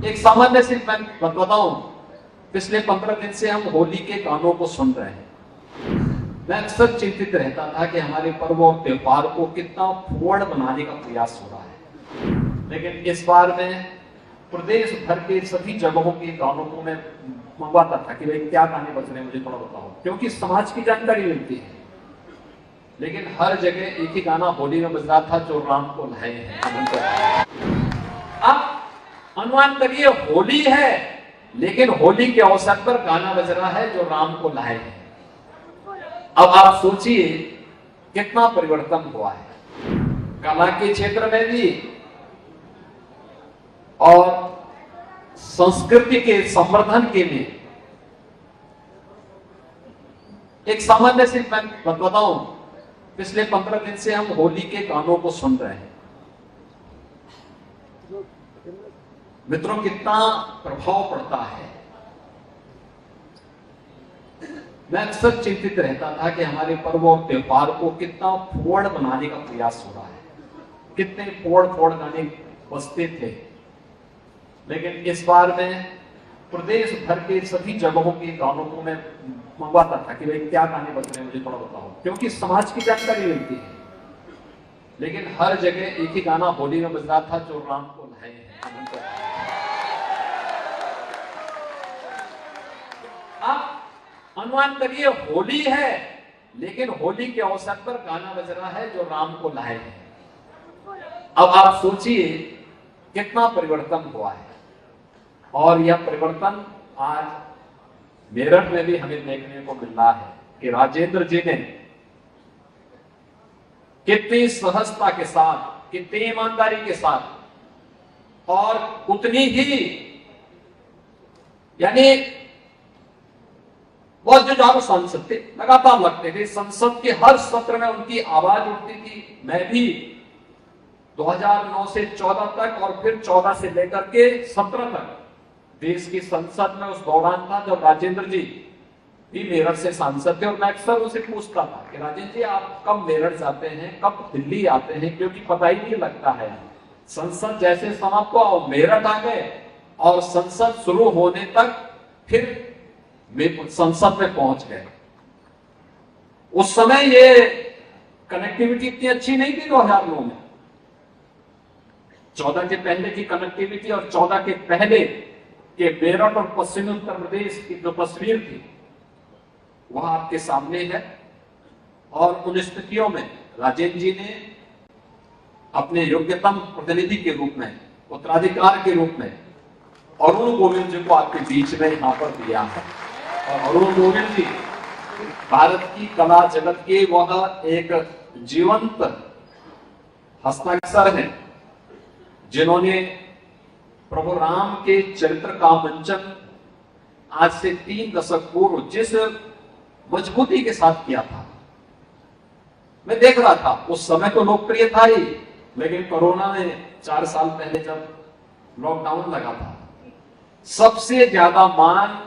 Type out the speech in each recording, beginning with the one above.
एक सामान्य सी मैं बताऊं, पिछले 15 दिन से हम होली के गानों को सुन रहे हैं। मैं अक्सर चिंतित रहता था कि हमारे पर्व और त्योहार को कितना फुर्र बनाने का प्रयास हो रहा है, लेकिन इस बार मैं प्रदेश भर के सभी जगहों के गानों को मैं मंगवाता था कि भाई क्या गाने बज रहे हैं, मुझे थोड़ा बताओ, क्योंकि समाज की जानकारी मिलती है। लेकिन हर जगह एक ही गाना होली में बज रहा था, जो राम को लाए हैं। अब अनुमान करिए होली है, लेकिन होली के अवसर पर गाना बज रहा है जो राम को लाए हैं। अब आप सोचिए कितना परिवर्तन हुआ है कला के क्षेत्र में भी और संस्कृति के संवर्धन के लिए। एक सामान्य सी मैं बताऊं, पिछले 15 दिन से हम होली के गानों को सुन रहे हैं। मित्रों, कितना प्रभाव पड़ता है। मैं अक्सर चिंतित रहता था कि हमारे पर्व और त्योहार को कितना फुर्र बनाने का प्रयास हो रहा है, कितने फोड़ गाने बजते थे। लेकिन इस बार मैं प्रदेश भर के सभी जगहों के गानों को मैं मंगवाता था कि भाई क्या गाने बज रहे हैं, मुझे थोड़ा बताओ, क्योंकि समाज की जानकारी मिलती है। लेकिन हर जगह एक ही गाना होली में बज रहा था, जो राम को लाए हैं। अब अनुमान करिए होली है, लेकिन होली के अवसर पर गाना बज रहा है जो राम को लाए हैं। अब आप सोचिए कितना परिवर्तन हुआ है। और यह परिवर्तन आज मेरठ में भी हमें देखने को मिल रहा है कि राजेंद्र जी ने कितनी सहजता के साथ, कितनी ईमानदारी के साथ और उतनी ही यानी बहुत जुझारू सांसद थे, लगातार लगते थे। संसद के हर सत्र में उनकी आवाज उठती थी। मैं भी 2009 से 14 तक और फिर 14 से लेकर के 17 तक देश की संसद में उस दौरान था जब राजेंद्र जी भी मेरठ से सांसद थे। और मैं अक्सर उनसे पूछता था कि राजेंद्र जी आप कब मेरठ जाते हैं, कब दिल्ली आते हैं, क्योंकि पता ही नहीं लगता है। संसद जैसे समाप्त हुआ मेरठ आ गए और संसद शुरू होने तक फिर संसद में पहुंच गए। उस समय ये कनेक्टिविटी इतनी अच्छी नहीं थी 2009 में। 14 के पहले की कनेक्टिविटी और 14 के पहले के मेरठ और पश्चिमी उत्तर प्रदेश की जो तस्वीर थी वह आपके सामने है। और उन स्थितियों में राजेंद्र जी ने अपने योग्यतम प्रतिनिधि के रूप में, उत्तराधिकार के रूप में अरुण गोविल जी को आपके बीच में यहां पर दिया है। और अरुण गोविल जी भारत की कला जगत के वह एक जीवंत हस्ताक्षर हैं जिन्होंने प्रभु राम के चरित्र का मंचन आज से 3 दशक पूर्व जिस मजबूती के साथ किया था। मैं देख रहा था उस समय तो लोकप्रिय था ही, लेकिन कोरोना में 4 साल पहले जब लॉकडाउन लगा था, सबसे ज्यादा मांग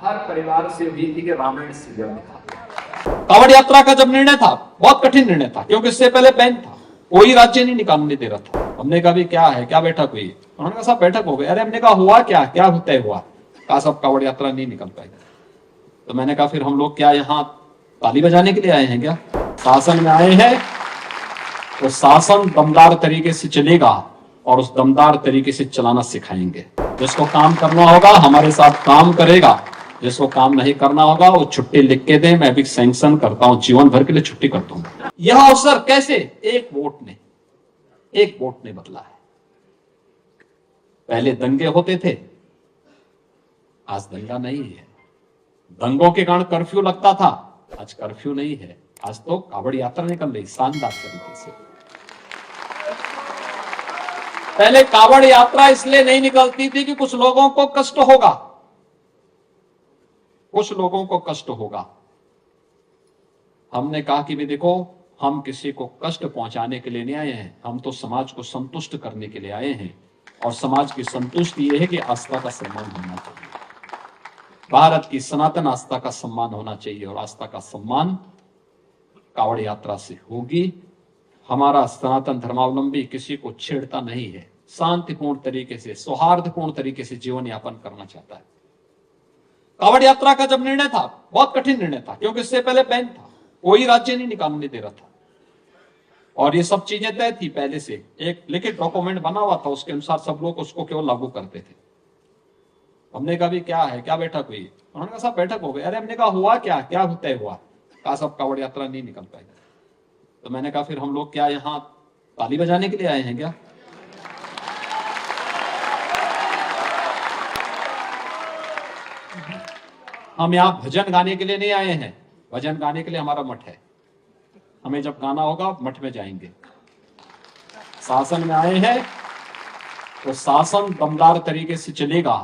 हर परिवार से हुई थी कि रामायण सीरियल था। कांवड़ यात्रा का जब निर्णय था, बहुत कठिन निर्णय था, क्योंकि इससे पहले बैन था, कोई राज्य नहीं निकालने दे रहा था। हमने कहा भी क्या है, क्या बैठक हुई? उन्होंने कहा सब बैठक हो गई। अरे हमने कहा हुआ क्या, क्या तय हुआ? कहा सब कांवड़ यात्रा नहीं निकल पाएगी। तो मैंने कहा फिर हम लोग क्या यहाँ ताली बजाने के लिए आए हैं क्या? शासन में आए हैं तो शासन दमदार तरीके से चलेगा और उस दमदार तरीके से चलाना सिखाएंगे। जिसको काम करना होगा हमारे साथ काम करेगा, जिसको काम नहीं करना होगा वो छुट्टी लिख के दे, मैं भी सैंक्शन करता हूं, जीवन भर के लिए छुट्टी करता हूं। यह अवसर कैसे? एक वोट ने बदला है। पहले दंगे होते थे, आज दंगा नहीं है। दंगों के कारण कर्फ्यू लगता था, आज कर्फ्यू नहीं है। आज तो कांवड़ यात्रा निकल रही शानदार तरीके से। पहले कांवड़ यात्रा इसलिए नहीं निकलती थी कि कुछ लोगों को कष्ट होगा, कुछ लोगों को कष्ट होगा। हमने कहा कि भी देखो, हम किसी को कष्ट पहुंचाने के लिए नहीं आए हैं, हम तो समाज को संतुष्ट करने के लिए आए हैं। और समाज की संतुष्टि यह है कि आस्था का सम्मान होना चाहिए, भारत की सनातन आस्था का सम्मान होना चाहिए। और आस्था का सम्मान कांवड़ यात्रा से होगी। हमारा सनातन धर्मावलंबी किसी को छेड़ता नहीं है, शांतिपूर्ण तरीके से, सौहार्दपूर्ण तरीके से जीवन यापन करना चाहता है। कावड़ यात्रा का जब निर्णय था, बहुत कठिन निर्णय था, क्योंकि इससे पहले बैन था, कोई राज्य नहीं निकालने दे रहा था, और ये सब चीजें तय थी पहले से, एक लिखित डॉक्यूमेंट बना हुआ था, उसके अनुसार सब लोग उसको केवल लागू करते थे। हमने कहा भी क्या है, क्या बैठक हुई? उन्होंने कहा साहब बैठक हो गई। अरे हमने कहा हुआ क्या, क्या तय हुआ? कहा सब कावड़ यात्रा नहीं निकल पाएगा। तो मैंने कहा फिर हम लोग क्या यहाँ ताली बजाने के लिए आए हैं क्या? हम यहाँ भजन गाने के लिए नहीं आए हैं, भजन गाने के लिए हमारा मठ है, हमें जब गाना होगा मठ में जाएंगे। शासन में आए हैं तो शासन दमदार तरीके से चलेगा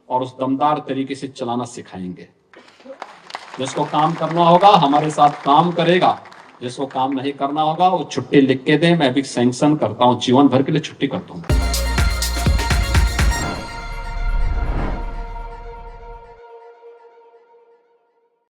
और उस दमदार तरीके से चलाना सिखाएंगे। जिसको काम करना होगा हमारे साथ काम करेगा, जिसको काम नहीं करना होगा वो छुट्टी लिख के दे, मैं भी सैंक्शन करता हूं, जीवन भर के लिए छुट्टी करता हूं।